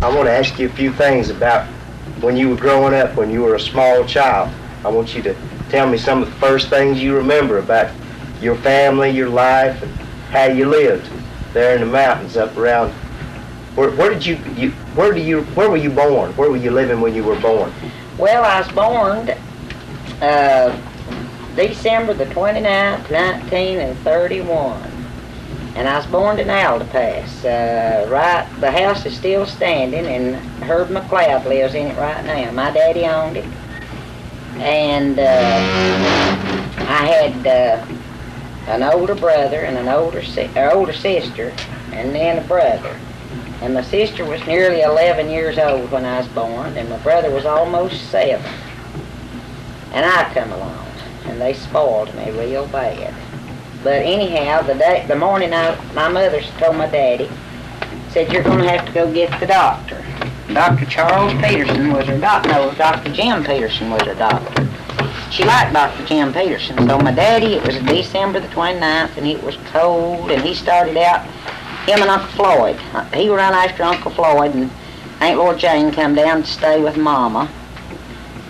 I want to ask you a few things about when you were growing up, when you were a small child. I want you to tell me some of the first things you remember about your family, your life, and how you lived there in the mountains up around. Where were you born? Where were you living when you were born? Well, I was born December the 29th, 1931. And I was born in Alderpass. Right, the house is still standing, and Herb McLeod lives in it right now. My daddy owned it. And I had an older brother and an older sister, and then a brother. And my sister was nearly 11 years old when I was born, and my brother was almost 7. And I come along, and they spoiled me real bad. But anyhow, the morning my mother told my daddy, said, "You're going to have to go get the doctor." Dr. Charles Peterson was her doctor. No, Dr. Jim Peterson was her doctor. She liked Dr. Jim Peterson. So my daddy, it was December the 29th, and it was cold, and he started out, him and Uncle Floyd. He run after Uncle Floyd, and Aunt Lord Jane come down to stay with Mama.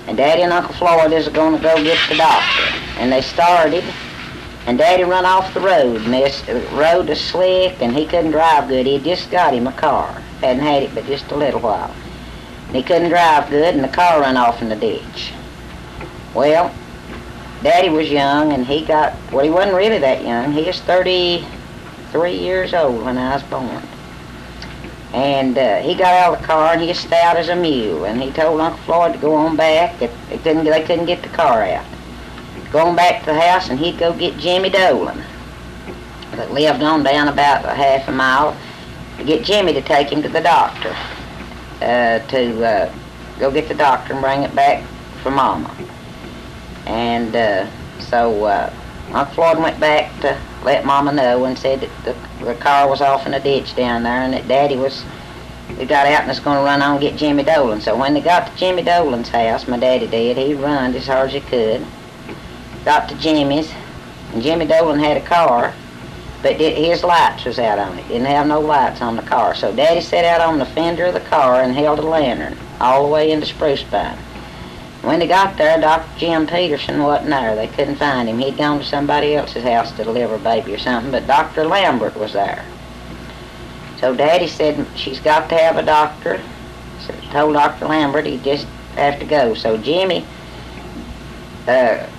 And Daddy and Uncle Floyd is going to go get the doctor. And they started, and Daddy run off the road, and the road was slick, and he couldn't drive good. He had just got him a car. Hadn't had it but just a little while. And he couldn't drive good, and the car run off in the ditch. Well, Daddy was young, and he wasn't really that young. He was 33 years old when I was born. And he got out of the car, and he was stout as a mule, and he told Uncle Floyd to go on back. They couldn't get the car out. Go on back to the house, and he'd go get Jimmy Dolan, that lived on down about a half a mile, to get Jimmy to take him to the doctor, to go get the doctor and bring it back for Mama. And so Uncle Floyd went back to let Mama know and said that the car was off in a ditch down there, and that Daddy we got out and was going to run on and get Jimmy Dolan. So when they got to Jimmy Dolan's house, my daddy did, he run as hard as he could. Got to Jimmy's, and Jimmy Dolan had a car, but his lights was out on it. Didn't have no lights on the car. So Daddy sat out on the fender of the car and held a lantern all the way into Spruce Pine. When they got there, Dr. Jim Peterson wasn't there. They couldn't find him. He'd gone to somebody else's house to deliver a baby or something, but Dr. Lambert was there. So Daddy said, "She's got to have a doctor." So told Dr. Lambert he'd just have to go. So Jimmy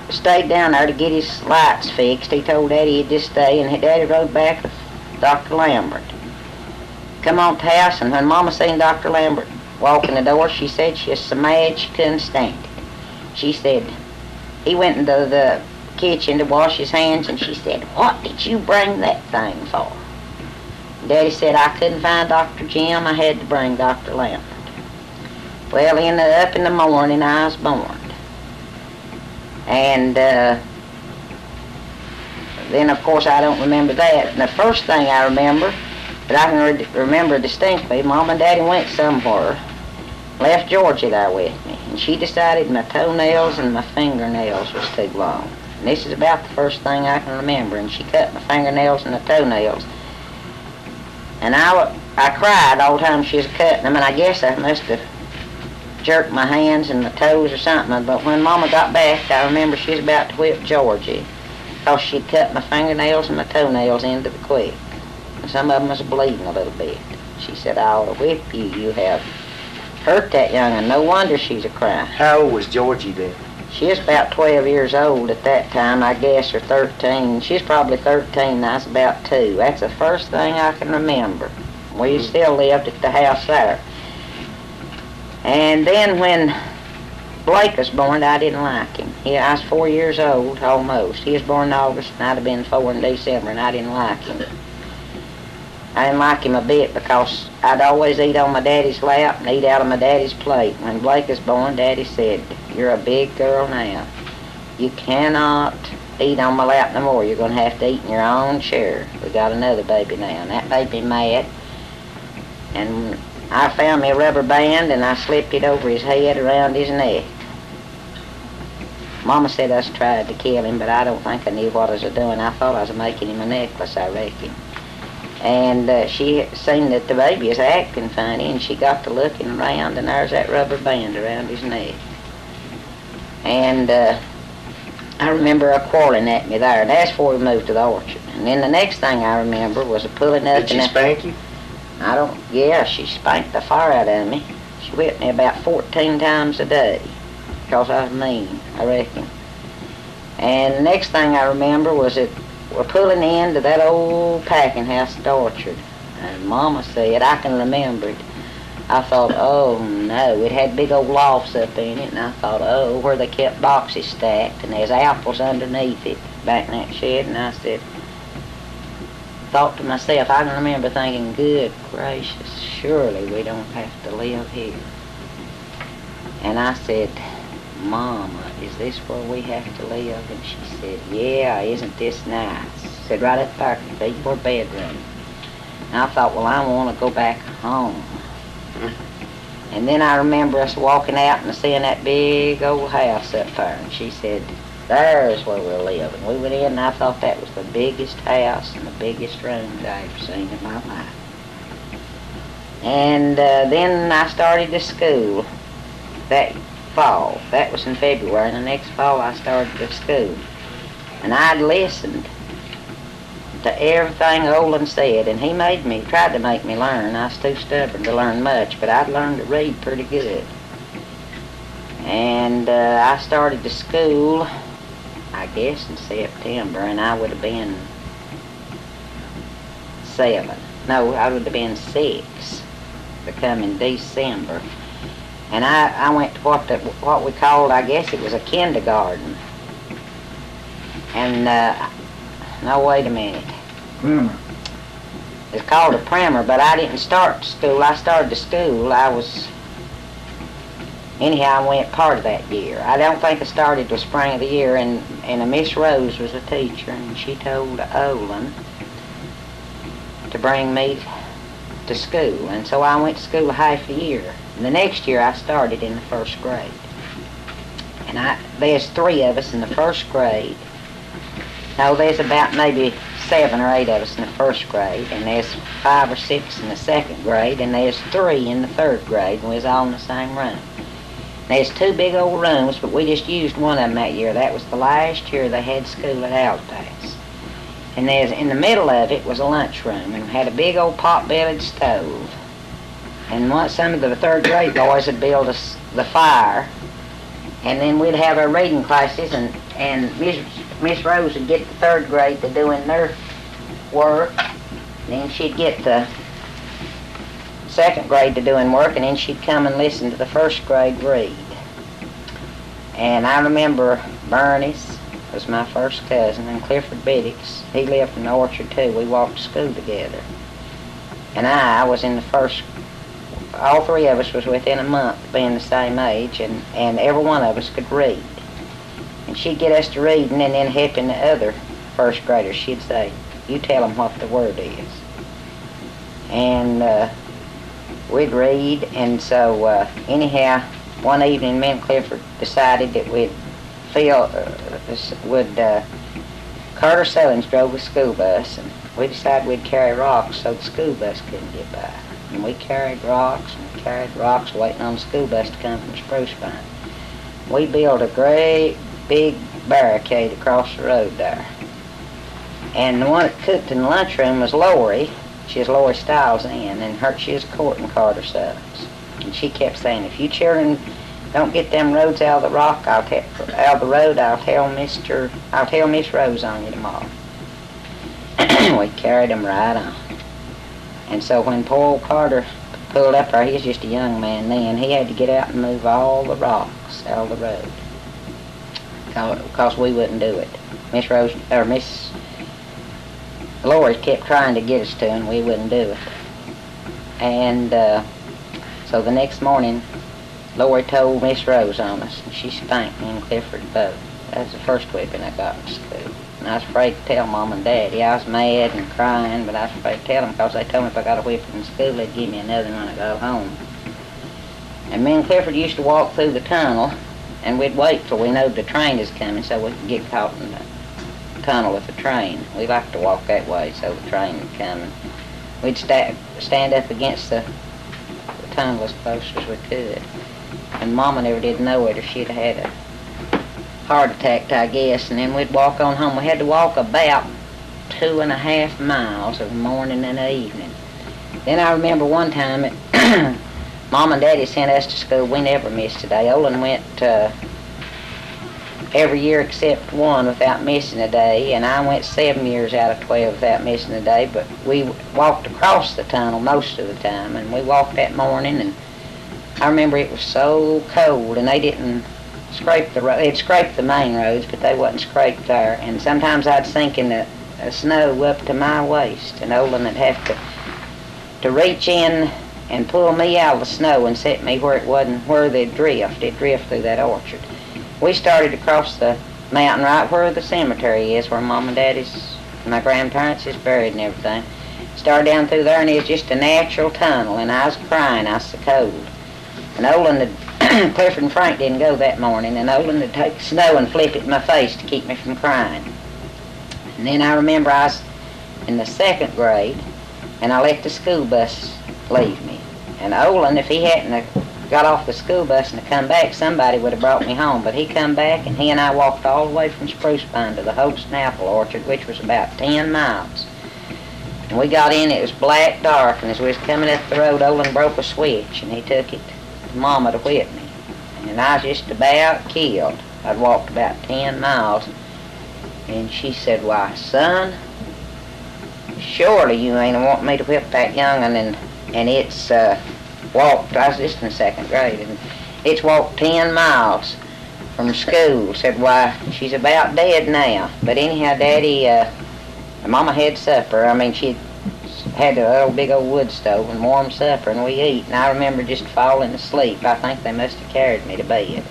stayed down there to get his lights fixed. He told Daddy he'd just stay, and Daddy rode back with Dr. Lambert. Come on to the house, and when Mama seen Dr. Lambert walk in the door, she said she was so mad she couldn't stand it. She said, he went into the kitchen to wash his hands, and she said, "What did you bring that thing for?" Daddy said, "I couldn't find Dr. Jim, I had to bring Dr. Lambert." Well, up in the morning, I was born. And then, of course, I don't remember that. And the first thing I remember, that I can remember distinctly, Mom and Daddy went somewhere, left Georgie there with me, and she decided my toenails and my fingernails was too long. And this is about the first thing I can remember, and she cut my fingernails and the toenails. And I cried all the time she was cutting them, and I guess I must have jerked my hands and my toes or something. But when Mama got back, I remember she was about to whip Georgie, because she'd cut my fingernails and my toenails into the quick. And some of them was bleeding a little bit. She said, "I ought to whip you. You have hurt that young, and no wonder she's a crying." How old was Georgie then? She was about 12 years old at that time, I guess, or 13. She was probably 13, I was about 2. That's the first thing I can remember. We still lived at the house there. And then when Blake was born, I didn't like him. I was 4 years old, almost. He was born in August, and I'd have been 4 in December, and I didn't like him. I didn't like him a bit because I'd always eat on my daddy's lap and eat out of my daddy's plate. When Blake was born, Daddy said, "You're a big girl now. You cannot eat on my lap no more. You're going to have to eat in your own chair. We got another baby now." And that baby mad. And I found me a rubber band, and I slipped it over his head around his neck. Mama said I tried to kill him, but I don't think I knew what I was doing. I thought I was making him a necklace, I reckon. And she seen that the baby is acting funny, and she got to looking around, and there's that rubber band around his neck. And I remember her quarreling at me there, and that's before we moved to the orchard. And then the next thing I remember was a pulling up. Did she spank you? Yeah, she spanked the fire out of me. She whipped me about 14 times a day, because I was mean, I reckon. And the next thing I remember was that we're pulling into that old packing house at the orchard. And Mama said, I can remember it. I thought, oh no, it had big old lofts up in it, and I thought, oh, where they kept boxes stacked, and there's apples underneath it, back in that shed, and I said, thought to myself, I can remember thinking, good gracious, surely we don't have to live here. And I said, Mama, is this where we have to live? And she said, yeah, isn't this nice? I said, right up there could be your bedroom. And I thought, well, I want to go back home. And then I remember us walking out and seeing that big old house up there. And she said, there's where we're living. We went in and I thought that was the biggest house and the biggest room I ever seen in my life. And then I started to school that fall. That was in February. And the next fall I started to school. And I'd listened to everything Olin said, and he tried to make me learn. I was too stubborn to learn much, but I'd learned to read pretty good. And I started to school, I guess, in September, and I would have been 7. No, I would have been 6 to come in December. And I went to what we called, I guess it was a kindergarten. And no, wait a minute. Primer. It's called a primer, but I didn't start school. I started to school. Anyhow, I went part of that year. I don't think I started the spring of the year, and a Miss Rose was a teacher, and she told Olin to bring me to school. And so I went to school half a year. And the next year I started in the 1st grade. And there's 3 of us in the 1st grade. No, there's about maybe 7 or 8 of us in the 1st grade, and there's 5 or 6 in the 2nd grade, and there's 3 in the 3rd grade, and we was all in the same room. There's 2 big old rooms, but we just used one of them that year. That was the last year they had school at Alta's. And in the middle of it was a lunchroom, and had a big old pot-bellied stove. And some of the 3rd grade boys would build us the fire, and then we'd have our reading classes, and Miss Rose would get the 3rd grade to doing their work, and then she'd get the 2nd grade to doing work, and then she'd come and listen to the 1st grade read. And I remember Bernice was my first cousin, and Clifford Biddix, he lived in the orchard too. We walked to school together. And I was in the 1st, all 3 of us was within a month of being the same age, and every one of us could read. And she'd get us to reading, and then helping the other 1st graders. She'd say, you tell them what the word is. And we'd read, and so anyhow, one evening me and Clifford decided that Carter Sullins drove a school bus, and we decided we'd carry rocks so the school bus couldn't get by. And we carried rocks waiting on the school bus to come from Spruce Pine. We built a great big barricade across the road there. And the one that cooked in the lunchroom was Lori. She was Lori Stiles Ann, and she was courting Carter Sullins. And she kept saying, if you children don't get them roads out of the road, I'll tell Miss Rose on you tomorrow. We carried them right on. And so when poor old Carter pulled up there, he was just a young man then, he had to get out and move all the rocks out of the road, because we wouldn't do it. Miss Lori kept trying to get us to, and we wouldn't do it. And so the next morning, Lori told Miss Rose on us, and she spanked me and Clifford both. That was the first whipping I got in school. And I was afraid to tell Mom and Daddy. I was mad and crying, but I was afraid to tell them, because they told me if I got a whipping in school, they'd give me another when I got home. And me and Clifford used to walk through the tunnel, and we'd wait till we knew the train was coming so we could get caught in the tunnel with the train. We liked to walk that way so the train would come. We'd stand up against the tunnel as close as we could. And Mama never did know it, or she'd have had a heart attack, I guess. And then we'd walk on home. We had to walk about 2.5 miles of the morning and the evening. Then I remember one time, Mom and Daddy sent us to school. We never missed a day. Olin went every year except one without missing a day, and I went 7 years out of 12 without missing a day. But we walked across the tunnel most of the time, and we walked that morning. And I remember it was so cold, and they didn't scrape the road. They'd scraped the main roads, but they wasn't scraped there. And sometimes I'd sink in the snow up to my waist, and Olin would have to reach in and pull me out of the snow and set me where it wasn't where they'd drift. It'd drift through that orchard. We started across the mountain right where the cemetery is, where Mom and Daddy's, my grandparents is buried and everything. Started down through there, and it was just a natural tunnel, and I was crying. I was so cold. And Olin had, Clifford and Frank didn't go that morning, and Olin would take snow and flip it in my face to keep me from crying. And then I remember I was in the 2nd grade, and I let the school bus leave me. And Olin, if he hadn't got off the school bus and come back, somebody would have brought me home. But he come back, and he and I walked all the way from Spruce Pine to the Holston Apple Orchard, which was about 10 miles. And we got in, it was black dark, and as we was coming up the road, Olin broke a switch, and he took it to Mama to whip me. And I was just about killed. I'd walked about 10 miles. And she said, "Why, son, surely you ain't want me to whip that young'un." And it's walked, I was just in the 2nd grade, and it's walked 10 miles from school. Said, "Why, she's about dead now." But anyhow, Daddy, Mama had supper. I mean, she had a little big old wood stove and warm supper, and we eat. And I remember just falling asleep. I think they must have carried me to bed.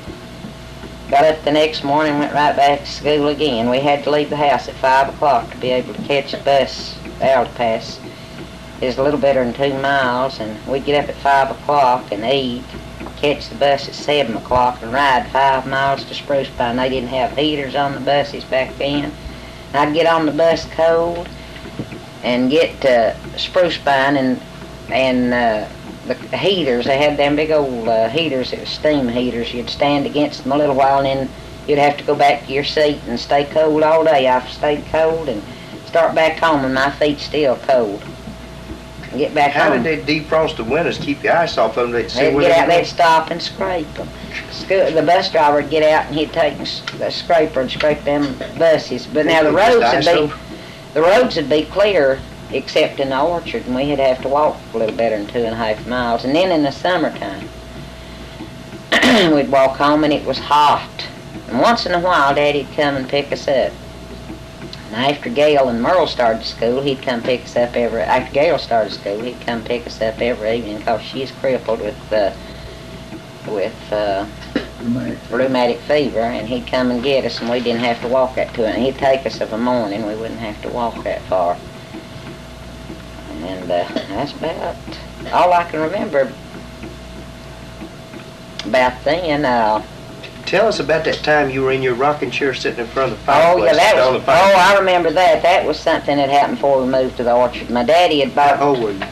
Got up the next morning, went right back to school again. We had to leave the house at 5 o'clock to be able to catch the bus to Alta Pass. It was a little better than 2 miles, and we'd get up at 5 o'clock and eat, catch the bus at 7 o'clock and ride 5 miles to Spruce Pine. They didn't have heaters on the buses back then. And I'd get on the bus cold and get to Spruce Pine, and the heaters, they had them big old heaters, it was steam heaters. You'd stand against them a little while, and then you'd have to go back to your seat and stay cold all day. I stayed cold and start back home, and my feet still cold. Get back How home. did they defrost the windows, keep your ice off them? They'd Get out, they'd stop and scrape them. The bus driver would get out, and he'd take the scraper and scrape them buses. But now the roads would be clear, except in the orchard, and we'd have to walk a little better than 2.5 miles. And then in the summertime, we'd walk home, and it was hot. And once in a while, Daddy'd come and pick us up. And after Gail and Merle started school, he'd come pick us up after Gail started school, he'd come pick us up every evening, because she's crippled with rheumatic fever, and he'd come and get us, and we didn't have to walk that to it. And he'd take us of a morning, we wouldn't have to walk that far. And that's about all I can remember about then. Tell us about that time you were in your rocking chair sitting in front of the fireplace. I remember that. That was something that happened before we moved to the orchard. My daddy had bought... How old were you?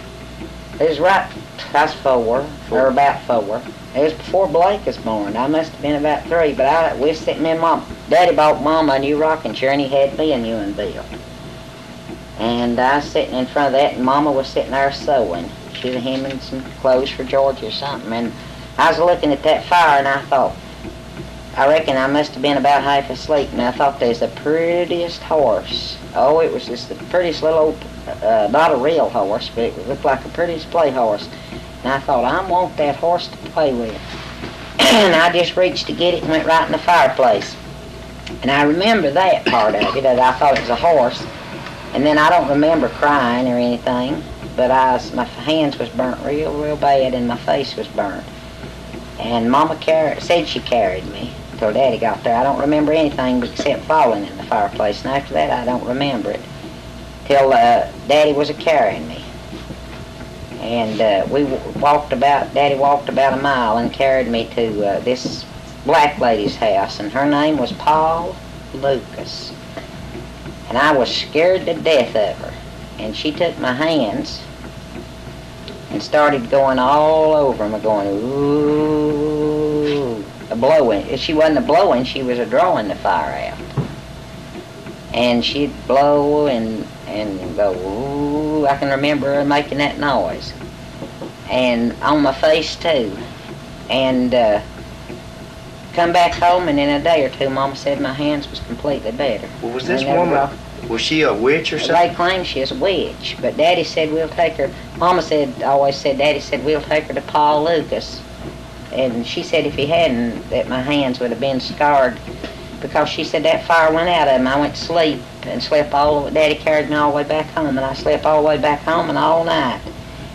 It was right, I was 4, or about 4. It was before Blake was born. I must have been about 3, but we was sitting in Daddy bought Mama a new rocking chair, and he had me a new one built. And I was sitting in front of that, and Mama was sitting there sewing. She was hemming some clothes for George or something. And I was looking at that fire, and I thought, I reckon I must have been about half asleep, and I thought there's the prettiest horse. Oh, it was just the prettiest little old, not a real horse, but it looked like the prettiest play horse. And I thought, I want that horse to play with. And I just reached to get it and went right in the fireplace. And I remember that part of it, that I thought it was a horse. And then I don't remember crying or anything, but my hands was burnt real bad, and my face was burnt. And Mama said she carried me till Daddy got there. I don't remember anything except falling in the fireplace, and after that I don't remember it till Daddy was carrying me. And Daddy walked about a mile and carried me to this black lady's house, and her name was Paul Lucas. And I was scared to death of her. And she took my hands and started going all over him, going, ooh, blowing. She wasn't a blowing, she was a drawing the fire out. And she'd blow and go, ooh, I can remember her making that noise. And on my face too. And come back home, and in a day or two, Mama said my hands was completely better. Well, was this woman, was she a witch or something? They claim she's a witch, but Daddy said we'll take her. Mama said, always said, Daddy said we'll take her to Paul Lucas. And she said if he hadn't, that my hands would have been scarred, because she said that fire went out of them. I went to sleep and slept all the way. Daddy carried me all the way back home, and I slept all the way back home and all night.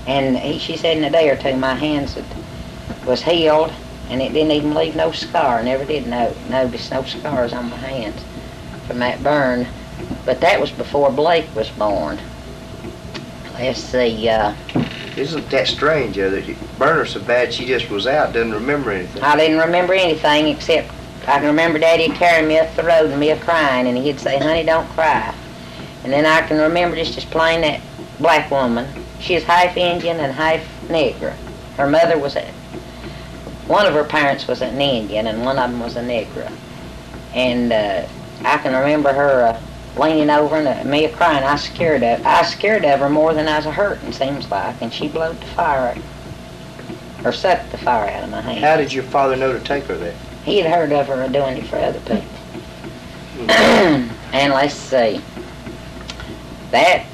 And she said in a day or two my hands was healed, and it didn't even leave no scar. Never did notice no scars on my hands from that burn. But that was before Blake was born. Let's see. Isn't that strange, that you burned her so bad she just was out, doesn't remember anything? I didn't remember anything except I can remember Daddy carrying me up the road and me a-crying, and he'd say, honey, don't cry. And then I can remember just as plain that black woman. She was half Indian and half Negro. Her mother was one of her parents was an Indian and one of them was a Negro. And I can remember her leaning over and me a-crying. I was scared of her more than I was hurting, seems like. And she blowed the fire, or sucked the fire out of my hand. How did your father know to take her there? He had heard of her doing it for other people. And let's see. That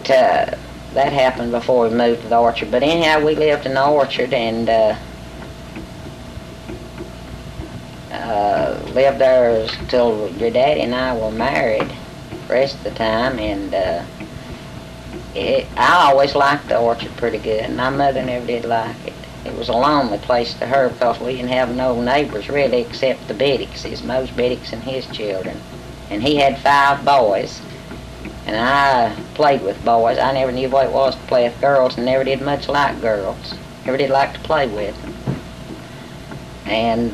happened before we moved to the orchard. But anyhow, we lived in the orchard and lived there till your daddy and I were married the rest of the time. And I always liked the orchard pretty good. My mother never did like it. It was a lonely place to her because we didn't have no neighbors really except the Biddicks, his Mose Biddicks and his children. And he had 5 boys. And I played with boys. I never knew what it was to play with girls and never did much like girls. Never did like to play with them. And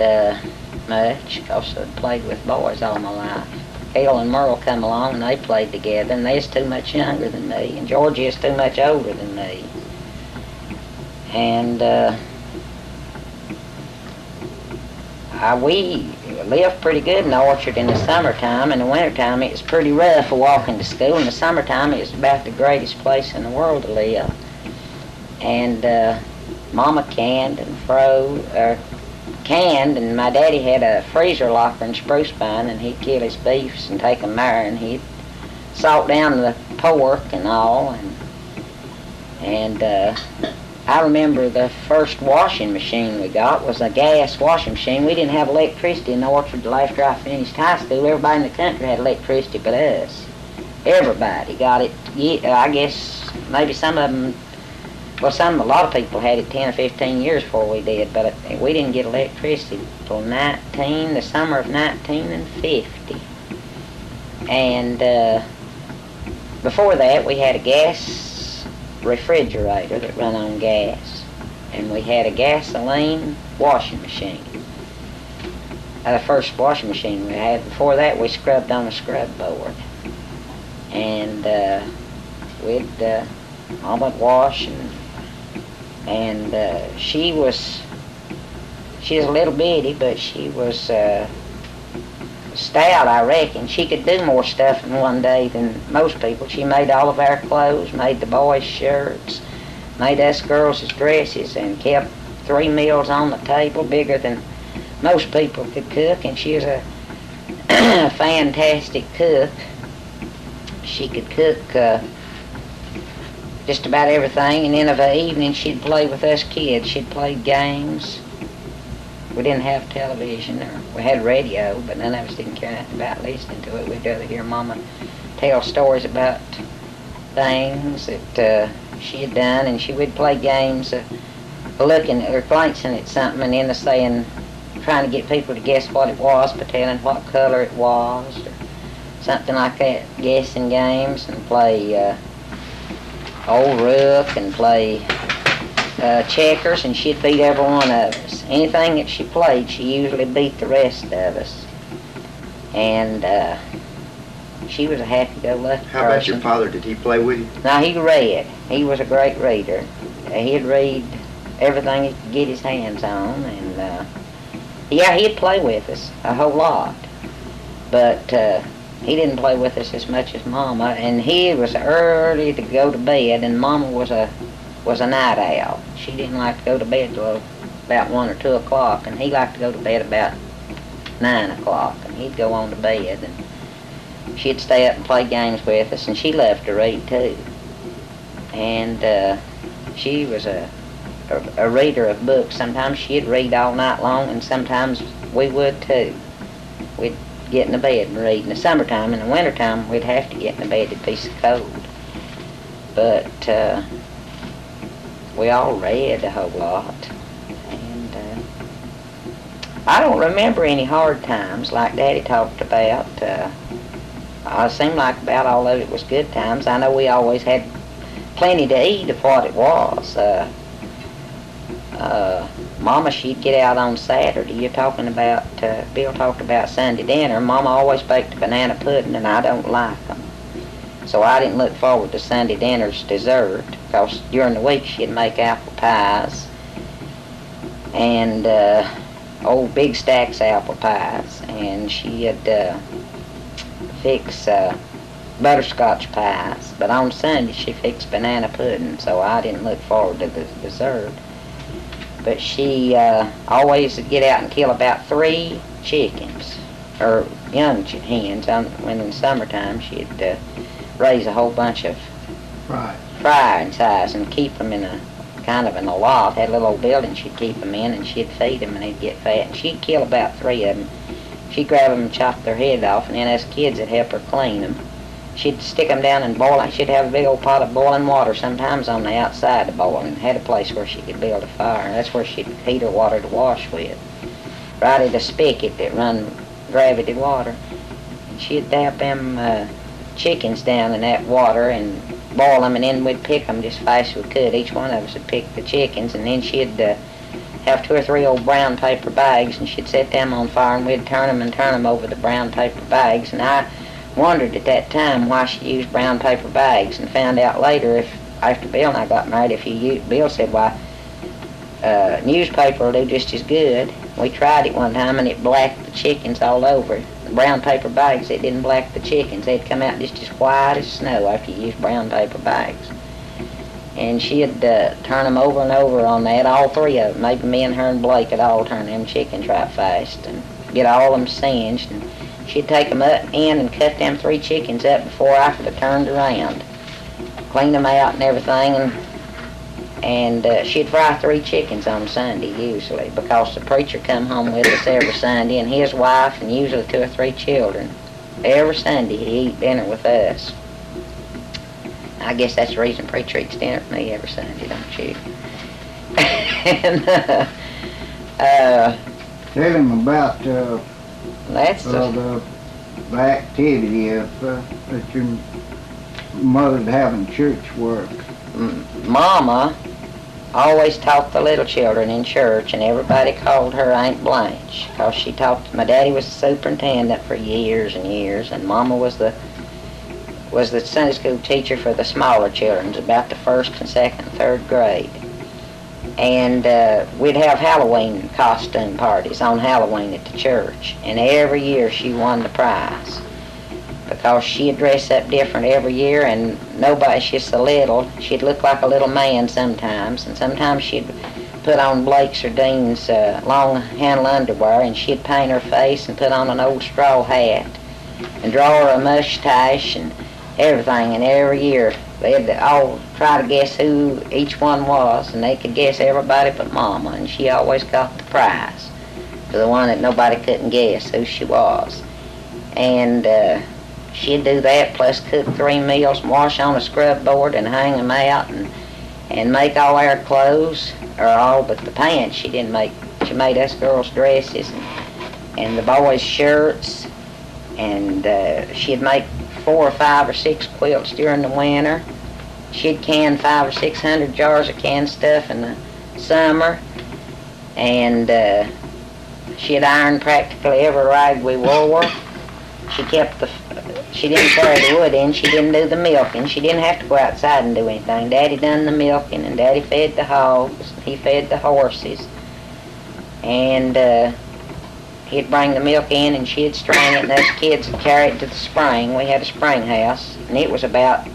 much, because I played with boys all my life. Hale and Merle come along and they played together, and they was too much younger than me, and Georgie is too much older than me. And we lived pretty good in the orchard in the summertime. In the wintertime it was pretty rough walking to school. In the summertime it was about the greatest place in the world to live. And Mama canned, and my daddy had a freezer locker in Spruce Pine, and he'd kill his beefs and take them there, and he'd salt down the pork and all. And I remember the first washing machine we got was a gas washing machine. We didn't have electricity in the orchard till after I finished high school. Everybody in the country had electricity but us. Everybody got it. I guess maybe some of them, well, a lot of people had it 10 or 15 years before we did, but we didn't get electricity till the summer of 1950. And before that we had a gas refrigerator that run on gas, and we had a gasoline washing machine. The first washing machine we had. Before that we scrubbed on a scrub board, and we'd Mama would wash, and she was a little bitty, but she was stout, I reckon. She could do more stuff in one day than most people. She made all of our clothes, made the boys' shirts, made us girls' dresses, and kept 3 meals on the table, bigger than most people could cook. And she was a fantastic cook. She could cook just about everything, and then of an evening she'd play with us kids. She'd play games. We didn't have television, or we had radio, but none of us didn't care about listening to it. We'd rather hear Mama tell stories about things that she had done, and she would play games looking or glancing at something and then saying, trying to get people to guess what it was, but telling what color it was, or something like that, guessing games, and play old rook and play checkers, and she'd beat every one of us. Anything that she played, she usually beat the rest of us. And she was a happy-go-lucky person. How about your father? Did he play with you? No, he read. He was a great reader. He'd read everything he could get his hands on, and yeah, he'd play with us a whole lot, but he didn't play with us as much as Mama, and he was early to go to bed, and Mama was a night owl. She didn't like to go to bed till about 1 or 2 o'clock, and he liked to go to bed about 9 o'clock, and he'd go on to bed, and she'd stay up and play games with us, and she loved to read too. And she was a reader of books. Sometimes she'd read all night long, and sometimes we would too. We'd get in the bed and read. In the summertime, in the wintertime, we'd have to get in the bed. It'd be so cold. But we all read a whole lot. And I don't remember any hard times like Daddy talked about. It seemed like about all of it was good times. I know we always had plenty to eat of what it was. Mama, she'd get out on Saturday. You're talking about, Bill talked about Sunday dinner. Mama always baked a banana pudding, and I don't like them. So I didn't look forward to Sunday dinner's dessert, because during the week she'd make apple pies, and old big stacks of apple pies, and she'd fix butterscotch pies. But on Sunday she fixed banana pudding, so I didn't look forward to the dessert. But she always would get out and kill about 3 chickens, or young hens. When in the summertime, she'd raise a whole bunch of frying size and keep them in a kind of in a loft. Had a little old building she'd keep them in, and she'd feed them, and they'd get fat. And she'd kill about 3 of them. She'd grab them and chop their head off, and then us kids would help her clean them. She'd stick them down and boil. She'd have a big old pot of boiling water, sometimes on the outside of boiling. Had a place where she could build a fire. That's where she'd heat her water to wash with. Right at a spigot that run gravity water. And she'd dab them chickens down in that water and boil them, and then we'd pick them just fast as we could. Each one of us would pick the chickens, and then she'd have 2 or 3 old brown paper bags, and she'd set them on fire, and we'd turn them over the brown paper bags. And I wondered at that time why she used brown paper bags, and found out later, after Bill and I got married, Bill said, why, newspaper will do just as good. We tried it one time, and it blacked the chickens all over. The brown paper bags, it didn't black the chickens. They'd come out just as white as snow after you used brown paper bags. And she'd turn them over and over on that, all 3 of them. Maybe me and her and Blake would all turn them chickens right fast and get all of them singed. And she'd take them up in and cut them 3 chickens up before I could have turned around. Clean them out and everything, and she'd fry 3 chickens on Sunday usually, because the preacher come home with us every Sunday, and his wife, and usually 2 or 3 children. Every Sunday he'd eat dinner with us. I guess that's the reason preacher eats dinner with me every Sunday, don't you? And tell him about that's the activity of that your mother'd have in church work. Mama always taught the little children in church, and everybody called her Aunt Blanche, because she taught. My daddy was the superintendent for years and years, and Mama was the Sunday school teacher for the smaller children, about the 1st and 2nd and 3rd grade. And we'd have Halloween costume parties on Halloween at the church, and every year she won the prize, because she'd dress up different every year, and nobody, she's so little, she'd look like a little man sometimes, and sometimes she'd put on Blake's or Dean's long handle underwear, and she'd paint her face and put on an old straw hat and draw her a mustache and everything. And every year they'd all try to guess who each one was, and they could guess everybody but Mama, and she always got the prize for the one that nobody couldn't guess who she was. And she'd do that, plus cook 3 meals and wash on a scrub board and hang them out, and make all our clothes, or all but the pants. She didn't make. She made us girls dresses and the boys shirts, and she'd make 4 or 5 or 6 quilts during the winter. She'd can 500 or 600 jars of canned stuff in the summer, and she'd iron practically every rag we wore. she didn't carry the wood in, she didn't do the milking, she didn't have to go outside and do anything. Daddy done the milking, and Daddy fed the hogs, he fed the horses, and he'd bring the milk in and she'd strain it, and us kids would carry it to the spring. We had a spring house, and it was about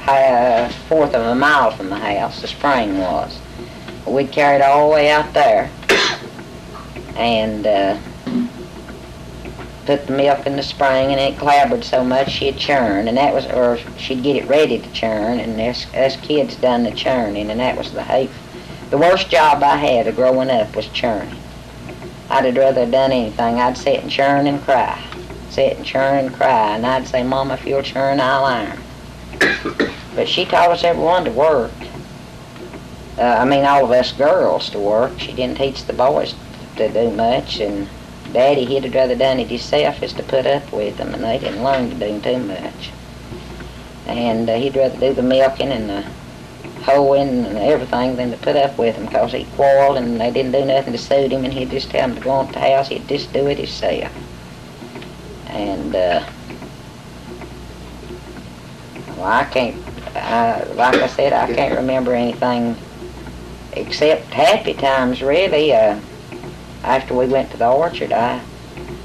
a fourth of a mile from the house, the spring was. We'd carry it all the way out there, and put the milk in the spring, and it clabbered so much she'd churn, and that was, or she'd get it ready to churn, and us kids done the churning, and that was the worst job I had of growing up was churning. I'd have rather done anything. I'd sit and churn and cry. Sit and churn and cry, and I'd say, Mama, if you'll churn, I'll iron. But she taught us everyone to work. All of us girls to work. She didn't teach the boys to do much, and Daddy, he'd have rather done it himself as to put up with them, and they didn't learn to do too much. And he'd rather do the milking and the hoeing and everything than to put up with them, because he quarreled and they didn't do nothing to suit him, and he'd just tell them to go on to the house, he'd just do it himself. And I can't, like I said, I can't remember anything except happy times, really. After we went to the orchard,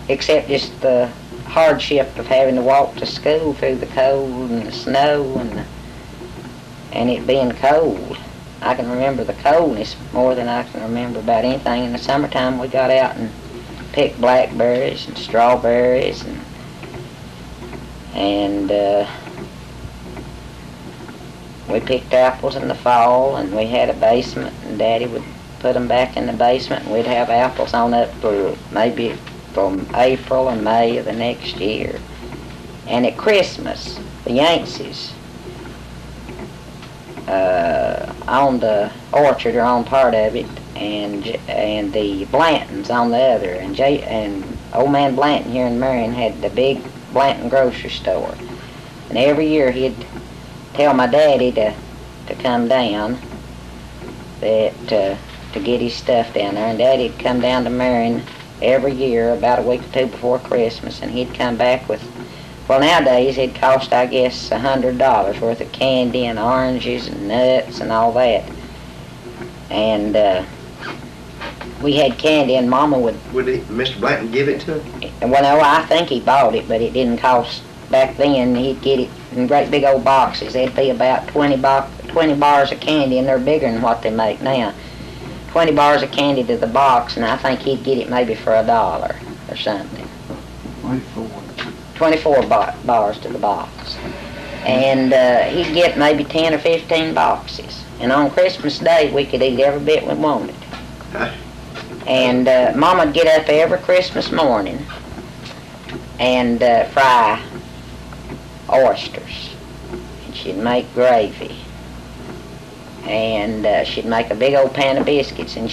except just the hardship of having to walk to school through the cold and the snow and it being cold. I can remember the coldness more than I can remember about anything. In the summertime, we got out and picked blackberries and strawberries, and we picked apples in the fall, and we had a basement, and Daddy would put them back in the basement, and we'd have apples on up for maybe from April and May of the next year. And at Christmas, the Yankees on the orchard or on part of it, and the Blantons on the other, and old man Blanton here in Marion had the big Blanton grocery store, and every year he'd tell my Daddy to come down to get his stuff down there, and Daddy'd come down to Marion every year about a week or two before Christmas, and he'd come back with, well, nowadays it cost, I guess, $100 worth of candy and oranges and nuts and all that. And we had candy, and Mama would Mr. Blanton give it to him? Well, no, I think he bought it, but it didn't cost back then. He'd get it in great big old boxes. There'd be about 20 bars of candy, and they're bigger than what they make now. 20 bars of candy to the box, and I think he'd get it maybe for $1 or something. 24 bars to the box. And he'd get maybe 10 or 15 boxes. And on Christmas Day, we could eat every bit we wanted. And Mama'd get up every Christmas morning and fry oysters. And she'd make gravy. And she'd make a big old pan of biscuits, and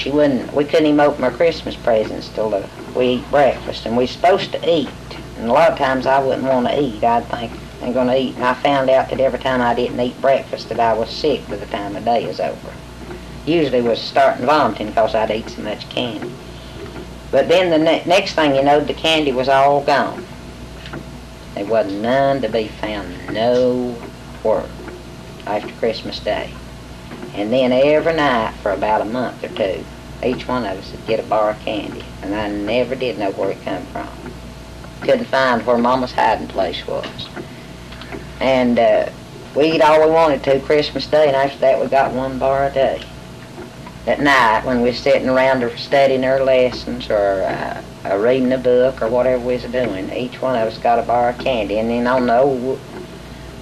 we couldn't even open our Christmas presents till we eat breakfast, and we were supposed to eat. And a lot of times I wouldn't want to eat. I'd think I'm going to eat, and I found out that every time I didn't eat breakfast that I was sick by the time the day was over. Usually was starting vomiting because I'd eat so much candy. But then the next thing you know, the candy was all gone. There wasn't none to be found nowhere after Christmas Day. And then every night for about a month or two, each one of us would get a bar of candy, and I never did know where it come from. Couldn't find where Mama's hiding place was. And we eat all we wanted to Christmas Day, and after that we got 1 bar a day. At night, when we was sitting around or studying our lessons or reading a book or whatever we was doing, each one of us got a bar of candy. And then on the old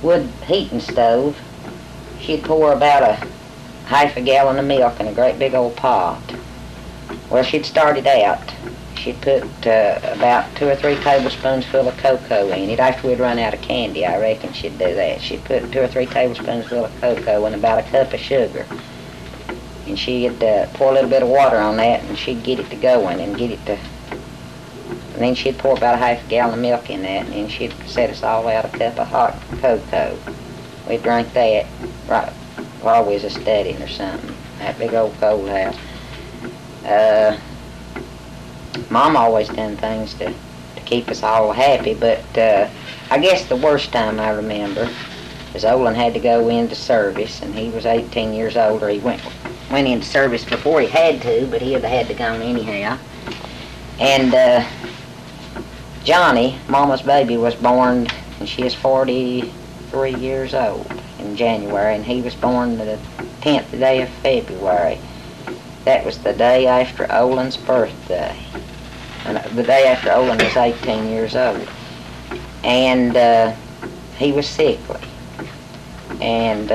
wood heating stove, she'd pour about half a gallon of milk in a great big old pot. Well, she'd start it out. She'd put about 2 or 3 tablespoons full of cocoa in it. After we'd run out of candy, I reckon she'd do that. She'd put 2 or 3 tablespoons full of cocoa and about a cup of sugar. And she'd pour a little bit of water on that, and she'd get it to going and get it to... And then she'd pour about a half a gallon of milk in that, and then she'd set us all out a cup of hot cocoa. We'd drink that right while we was studying or something. That big old cold house. Mom always done things to to keep us all happy. But I guess the worst time I remember is Olin had to go into service, and he was 18 years old, or he went into service before he had to, but he had to go anyhow. And Johnny, Mama's baby, was born, and she is 43 years old in January, and he was born the 10th day of February. That was the day after Olin's birthday, and the day after Olin was 18 years old. And he was sickly. And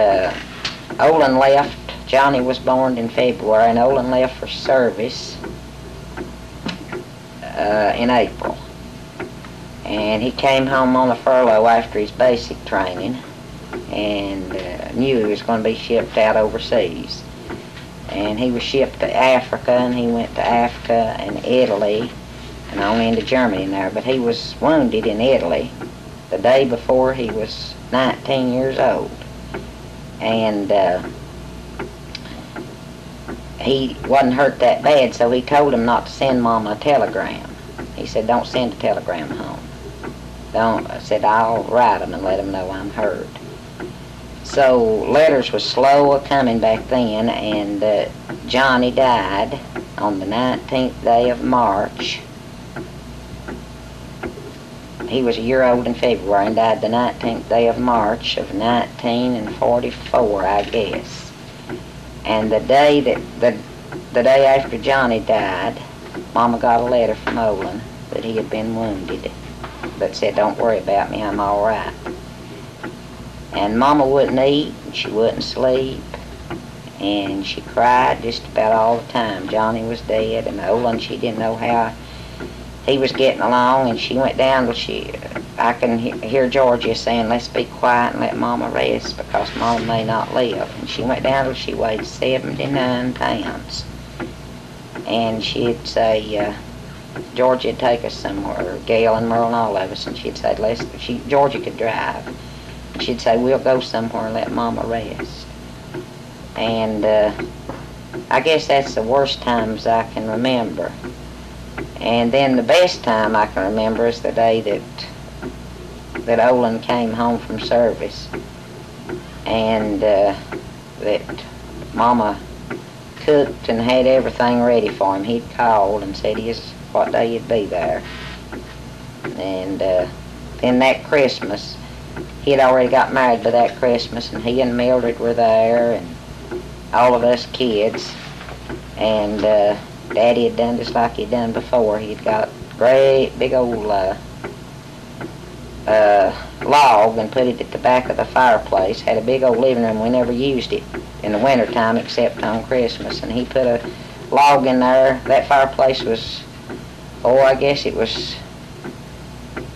Olin left. Johnny was born in February, and Olin left for service in April. And he came home on a furlough after his basic training, and knew he was going to be shipped out overseas. And he was shipped to Africa, and he went to Africa and Italy, and on into Germany there. But he was wounded in Italy the day before he was 19 years old. And he wasn't hurt that bad, so he told him not to send Mama a telegram. He said, don't send a telegram home. I said, I'll write them and let them know I'm hurt. So letters was slow a coming back then, and Johnny died on the 19th day of March. He was a year old in February and died the 19th day of March of 1944, I guess. And the day after Johnny died, Mama got a letter from Olin that he had been wounded, that said, don't worry about me, I'm all right. And Mama wouldn't eat, and she wouldn't sleep, and she cried just about all the time. Johnny was dead, and Olin, she didn't know how he was getting along, and she went down till I can hear Georgia saying, let's be quiet and let Mama rest, because Mama may not live. And she went down till she weighed 79 pounds. And she'd say, Georgia'd take us somewhere, Gail and Merle and all of us, and she'd say, Georgia could drive. And she'd say, we'll go somewhere and let Mama rest. And I guess that's the worst times I can remember. And then the best time I can remember is the day that Olin came home from service, and that Mama cooked and had everything ready for him. He'd called and said what day he'd be there. And then that Christmas, he had already got married by that Christmas, and he and Mildred were there, and all of us kids. And Daddy had done just like he'd done before. He'd got a great big old log and put it at the back of the fireplace. Had a big old living room. We never used it in the wintertime except on Christmas. And he put a log in there. That fireplace was, I guess it was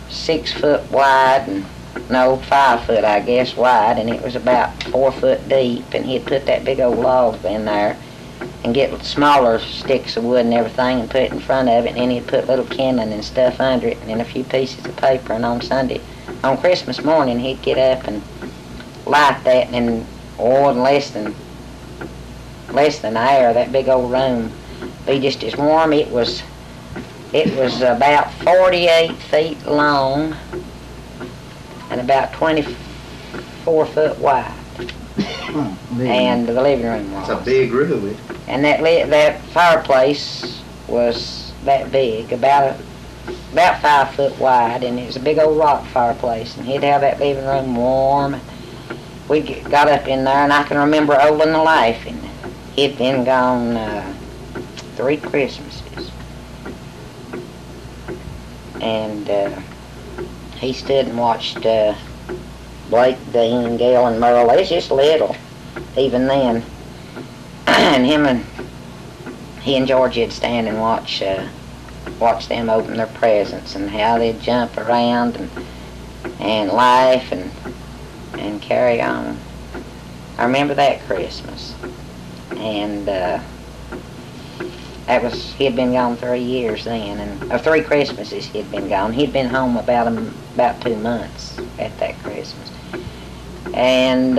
6 foot wide, and 5 foot, I guess, wide, and it was about 4 foot deep. And he'd put that big old log in there and get smaller sticks of wood and everything and put it in front of it, and then he'd put little kindling and stuff under it, and then a few pieces of paper. And on Christmas morning, he'd get up and light that, and in less than an hour, that big old room be just as warm. It was about 48 feet long and about 24 foot wide. And the living room was. It's a big room, isn't it? And that fireplace was that big, about 5 foot wide, and it was a big old rock fireplace. And he'd have that living room warm. We got up in there, and I can remember Olin laughing. He'd been gone 3 Christmases, and he stood and watched Blake, Dean, and Gail, and Merle. They was just little, even then. And he and Georgia would stand and watch them open their presents, and how they'd jump around and laugh and carry on. I remember that Christmas. And he had been gone 3 years then, or 3 Christmases he had been gone. He'd been home about 2 months at that Christmas. And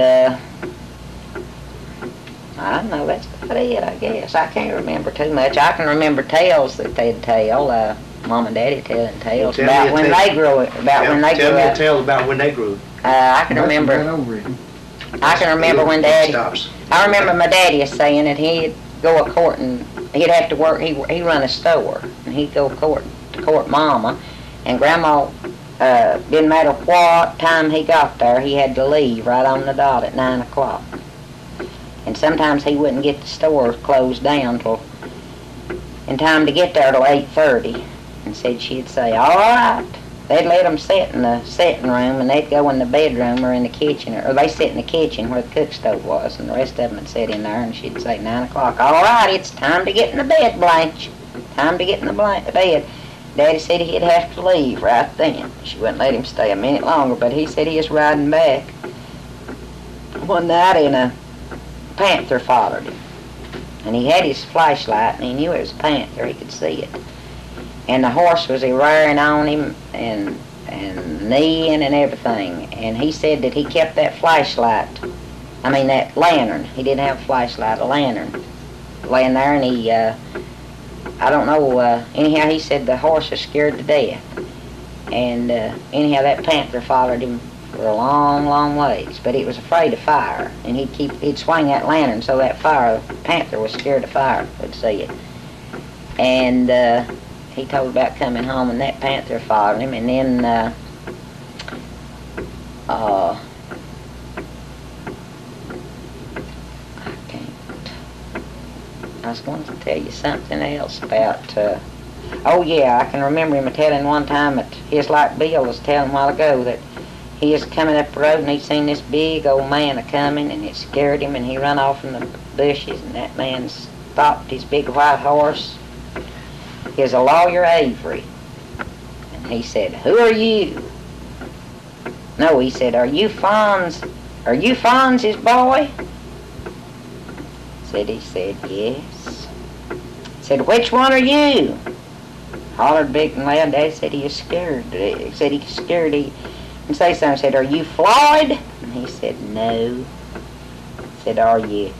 I don't know, that's about it, I guess. I can't remember too much. I can remember tales that they'd tell, Mom and Daddy telling tales Well, about when they grew up. Tell me a tale about when they grew up. I can remember. I can remember when Daddy. I remember my daddy saying that he'd go to court and he'd have to work. He run a store and he'd go to court Mama, and Grandma. Didn't matter what time he got there, he had to leave right on the dot at 9 o'clock. And sometimes he wouldn't get the store closed down till in time to get there till 8:30. And she'd say, all right. They'd let them sit in the sitting room, and they'd go in the bedroom or in the kitchen, or they sit in the kitchen where the cook stove was, and the rest of them would sit in there, and she'd say, 9 o'clock, all right, it's time to get in the bed, Blanche. Time to get in the bed. Daddy said he'd have to leave right then. She wouldn't let him stay a minute longer, but he said he was riding back one night and a panther followed him. And he had his flashlight, and he knew it was a panther. He could see it. And the horse was rearing on him and kneeing and everything. And he said that he kept that that lantern. He didn't have a flashlight, a lantern. Laying there, and he, I don't know, anyhow, he said the horse was scared to death. And anyhow, that panther followed him for a long, long ways. But it was afraid of fire. And he'd swing that lantern so that panther was scared of fire, would see it. And he told about coming home, and that panther followed him, and then I was going to tell you something else about, oh yeah, I can remember him telling one time that his like Bill was telling a while ago that he was coming up the road and he'd seen this big old man a-coming, and it scared him, and he run off in the bushes, and that man stopped his big white horse. He was a lawyer, Avery. And he said, who are you? No, he said, are you Fonz's boy? He said, yes. Said, which one are you? Hollered big and loud. Daddy said he was scared. He said he was scared. He and say something. Said, are you Floyd? And he said, no. Said, are you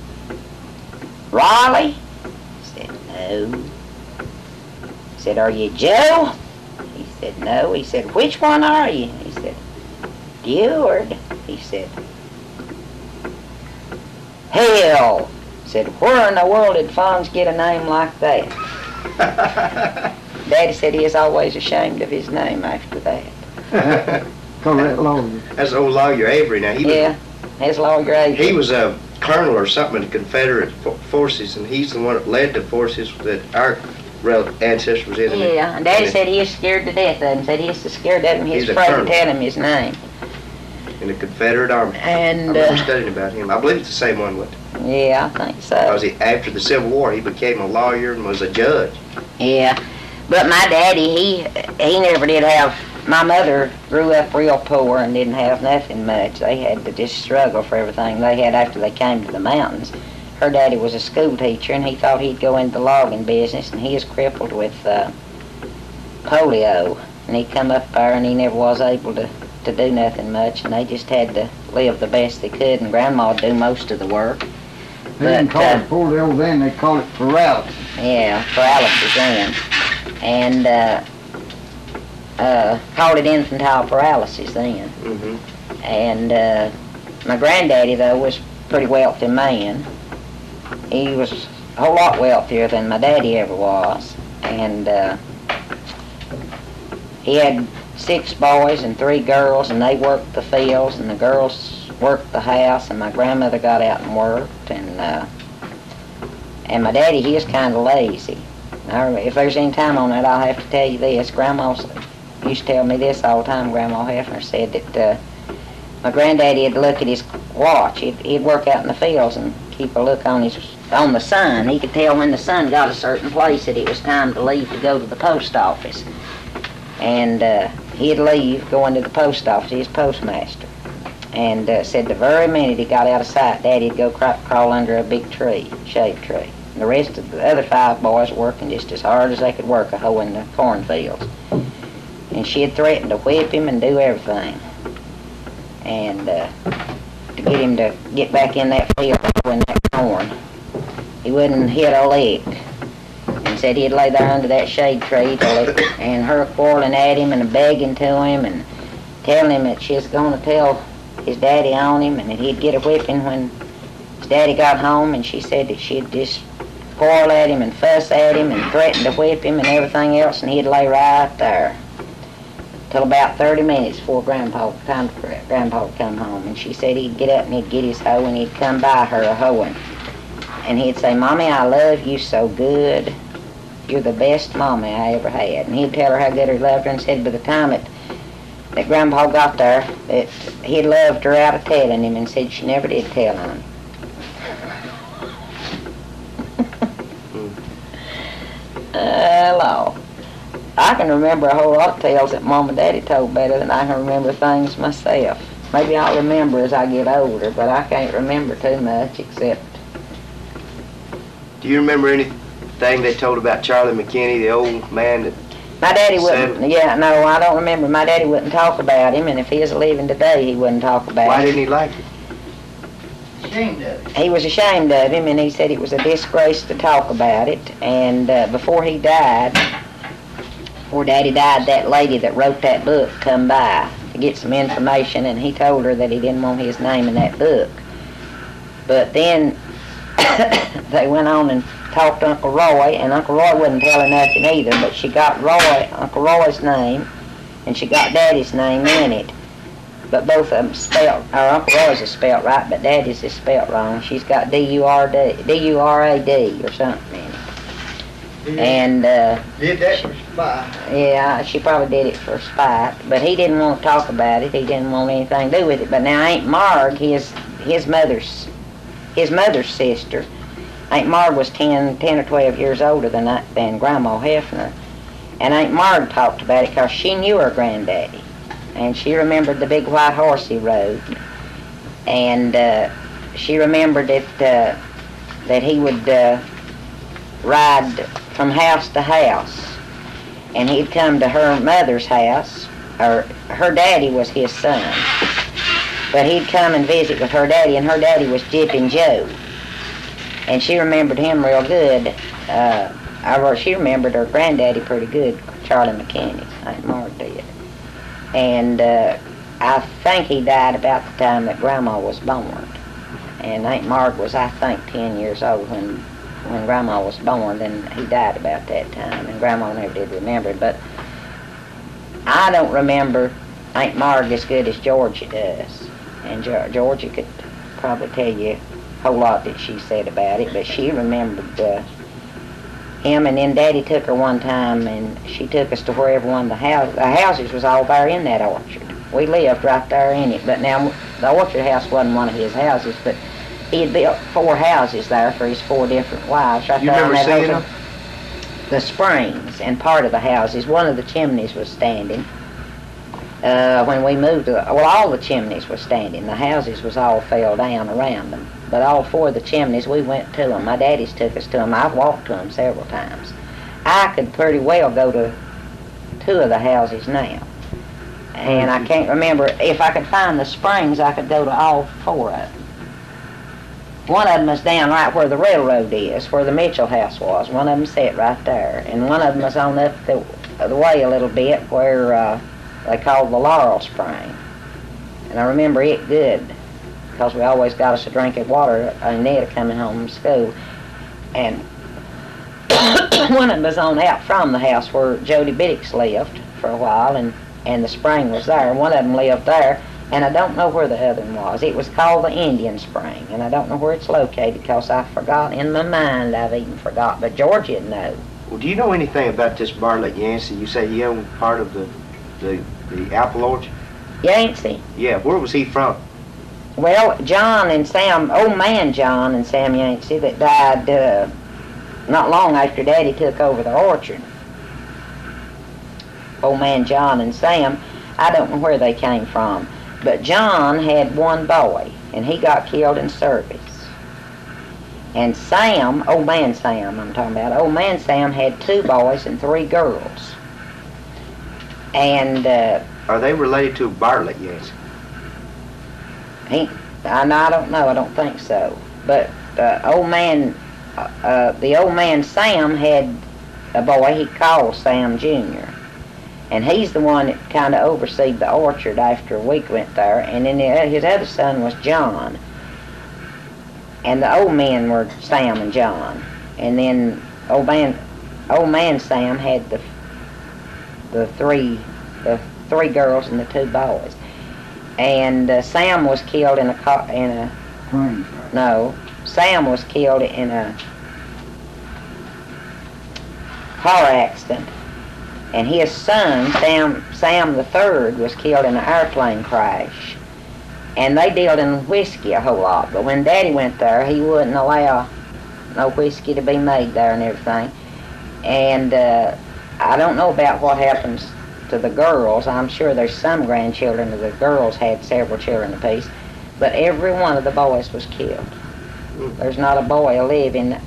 Riley? He said, no. Said, are you Joe? He said, no. He said, which one are you? He said, Deward. He said, hell. Said, where in the world did Fonz get a name like that? Daddy said he is always ashamed of his name after that. Call that lawyer. That's the old lawyer Avery. Now his lawyer Avery. He was a colonel or something in the Confederate forces, and he's the one that led the forces that our ancestors was in. Yeah, and Daddy said he is scared to death of him. Said he is so scared of him, he's afraid to tell him his name. In the Confederate Army. And I remember studying about him. I believe it's the same one with him. Yeah, I think so. Because after the Civil War, he became a lawyer and was a judge. Yeah, but my daddy, he never did have. My mother grew up real poor and didn't have nothing much. They had to just struggle for everything they had after they came to the mountains. Her daddy was a school teacher, and he thought he'd go into the logging business, and he was crippled with polio. And he come up there, and he never was able to do nothing much, and they just had to live the best they could, and Grandma'd do most of the work. They didn't call it polio then, they called it paralysis. Yeah, paralysis then. And called it infantile paralysis then. Mm-hmm. And my granddaddy, though, was a pretty wealthy man. He was a whole lot wealthier than my daddy ever was. And he had 6 boys and 3 girls, and they worked the fields, and the girls worked the house, and my grandmother got out and worked, and my daddy, he was kind of lazy. If there's any time on it, I'll have to tell you this. Grandma used to tell me this all the time. Grandma Hefner said that my granddaddy would look at his watch. He'd work out in the fields and keep a look on the sun. He could tell when the sun got a certain place that it was time to leave to go to the post office. And he'd leave, go into the post office, his postmaster. And said the very minute he got out of sight, Daddy'd go crawl under a big tree, shade tree. And the rest of the other 5 boys working just as hard as they could work a hoe in the cornfields. And she'd threaten to whip him and do everything. And to get him to get back in that field in that corn. he wouldn't hit a lick. And said he'd lay there under that shade tree and her quarreling at him and begging to him and telling him that she was going to tell his daddy on him and that he'd get a whipping when his daddy got home, and she said that she'd just quarrel at him and fuss at him and threaten to whip him and everything else, and he'd lay right there till about 30 minutes before time for Grandpa to come home. And she said he'd get up and he'd get his hoe and he'd come by her a-hoeing. And he'd say, "Mommy, I love you so good. You're the best mommy I ever had." And he'd tell her how good he loved her, and said by the time that Grandpa got there, that he'd loved her out of telling him, and said she never did tell on him. Hello. I can remember a whole lot of tales that Mom and Daddy told better than I can remember things myself. Maybe I'll remember as I get older, but I can't remember too much except... Do you remember anything they told about Charlie McKinney, the old man that... My daddy wouldn't, yeah, no, I don't remember. My daddy wouldn't talk about him, and if he was living today, he wouldn't talk about him. Why didn't he like it? Ashamed of it. He was ashamed of him, and he said it was a disgrace to talk about it. And before he died, before Daddy died, that lady that wrote that book come by to get some information, and he told her that he didn't want his name in that book. But then they went on and talked to Uncle Roy, and Uncle Roy wouldn't tell her nothing either, but she got Uncle Roy's name, and she got Daddy's name in it. But both of them spelled, or Uncle Roy's is spelled right, but Daddy's is spelled wrong. She's got D-U-R-A-D or something in it. And Did that for spite. yeah, she probably did it for spite, but he didn't want to talk about it. He didn't want anything to do with it. But now Aunt Marg, his mother's sister, Aunt Marg was 10 or 12 years older than Grandma Hefner, and Aunt Marg talked about it because she knew her granddaddy, and she remembered the big white horse he rode, and she remembered that he would ride from house to house, and he'd come to her mother's house, or her daddy was his son, but he'd come and visit with her daddy, and her daddy was Jippin' Joe, and she remembered him real good. She remembered her granddaddy pretty good, Charlie McKinney, Aunt Marg did. And I think he died about the time that Grandma was born. And Aunt Marg was, I think, 10 years old when Grandma was born, and he died about that time, and Grandma never did remember it. But I don't remember Aunt Marg as good as Georgia does. And Georgia could probably tell you a whole lot that she said about it, but she remembered him. And then Daddy took her one time, and she took us to wherever one of the houses was all there in that orchard. We lived right there in it, but now the orchard house wasn't one of his houses, but he had built 4 houses there for his 4 different wives. Right You there remember seeing them? The springs and part of the houses. One of the chimneys was standing. When we moved, all the chimneys were standing. The houses was all fell down around them. But all 4 of the chimneys, we went to them. My daddy's took us to them. I've walked to them several times. I could pretty well go to 2 of the houses now. And I can't remember, if I could find the springs, I could go to all 4 of them. One of them was down right where the railroad is, where the Mitchell house was. One of them sat right there. And one of them was on up the way a little bit where they called the Laurel Spring. And I remember it good, because we always got us a drink of water, Ned coming home from school. And one of them was on out from the house where Jody Biddix lived for a while, and the spring was there. One of them lived there, and I don't know where the other one was. It was called the Indian Spring, and I don't know where it's located because I forgot. In my mind, I've even forgot, but Georgia would know. Well, do you know anything about this Bartlett Yancey? You say he owned part of the apple orchard? Yancey? Yeah, where was he from? Well, John and Sam, old man John and Sam Yancey, that died not long after Daddy took over the orchard. Old man John and Sam, I don't know where they came from, but John had 1 boy, and he got killed in service. And Sam, old man Sam I'm talking about, old man Sam had 2 boys and 3 girls. And Are they related to Bartlett Yancey? I don't know, I don't think so. But old man the old man Sam had a boy he called Sam Jr. And he's the one that kind of overseed the orchard after we went there. And then his other son was John. And the old men were Sam and John. And then old man Sam had the three girls and the 2 boys. And Sam was killed in a no, Sam was killed in a car accident. And his son, Sam the third, was killed in an airplane crash. And they dealt in whiskey a whole lot. But when Daddy went there, he wouldn't allow no whiskey to be made there and everything. And I don't know about what happens to the girls. I'm sure there's some grandchildren of the girls had several children apiece. But every one of the boys was killed. There's not a boy living